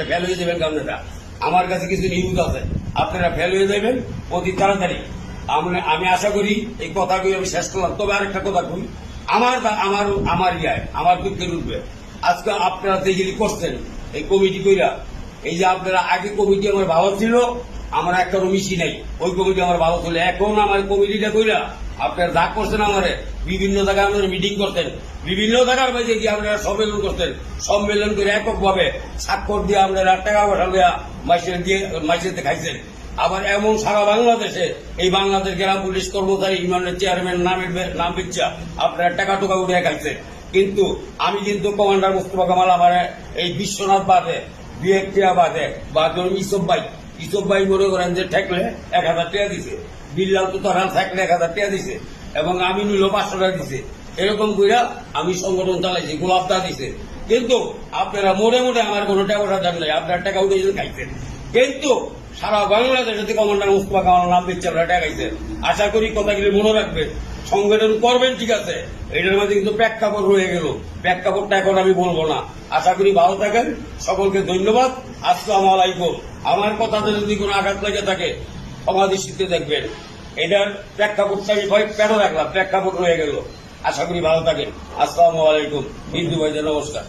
আপনি ফেল হয়ে যাবেন আপনারা। আমার কাছে কিছু নিউজ আছে, আপনারা ফেল হয়ে যাবেন অতি তাড়াতাড়ি। আমি আশা করি এই কথাগুলি আমি শেষ করলাম। তবে আরেকটা কথা কই, আমার দুঃখের উঠবে আজকে আপনারা যেগুলি করছেন এই কমিটি কইরা, এই যে আপনারা আগে কমিটি আমার ভালো ছিল, আমার একটা মিশি নাই, ওই কমিটি আমার ভালো ছিল। এখন আমার কমিটিটা কইরা আপনারা যা করছেন, আমারে বিভিন্ন জায়গায় আপনারা মিটিং করতেন, বিভিন্ন জায়গার মধ্যে গিয়ে আপনারা সম্মেলন করতেন, সম্মেলন করে এককভাবে স্বাক্ষর দিয়ে আপনারা টাকা পয়সা দেওয়া মাইসের খাইছেন। আবার এমন সারা বাংলাদেশে এই বাংলাদেশ গ্রাম পুলিশ কর্মচারী ইউনিয়নের চেয়ারম্যান নাম বিচ্ছা আপনারা টাকা টোকা উঠে খাইছেন। কিন্তু আমি কিন্তু কমান্ডার মুস্তফা কামাল আমার এই বিশ্বনাথ বাদে, বিএফটিয়া বাদে বা ধরুন ইসব ভাই মনে করেন যে ঠেকলে 1000 টাকা দিছে, বিল্লাল তো তখন থাকলে 1000 টাকা দিছে, এবং আমি নিল 500 টাকা দিছে। এরকম কইরা আমি সংগঠন চালাইছি, গোলাপদা দিছে। কিন্তু আপনারা মোড়ে আমার কোনো টাকা দেন নাই, আপনার টাকা উঠে খাইছেন। কিন্তু সারা বাংলাদেশে কমান্ডার মুস্তফা কামাল নাম দিচ্ছে আপনারা টাকা খাইছেন। আশা করি কথাগুলি মনে রাখবেন, সংগঠন করবেন, ঠিক আছে। এটার মধ্যে কিন্তু প্রেক্ষাপট রয়ে গেল, প্রেক্ষাপটটা এখন আমি বলবো না। আশা করি ভালো থাকেন, সকলকে ধন্যবাদ। আসসালামু আলাইকুম। আমার কথাতে যদি কোনো আঘাত লেগে থাকে ক্ষমা দৃষ্টিতে দেখবেন। এটার প্রেক্ষাপটটা আমি কেন রাখলাম, প্রেক্ষাপট রয়ে গেল। আশা করি ভালো থাকেন। আসসালামু আলাইকুম। হিন্দু ভাইদের নমস্কার।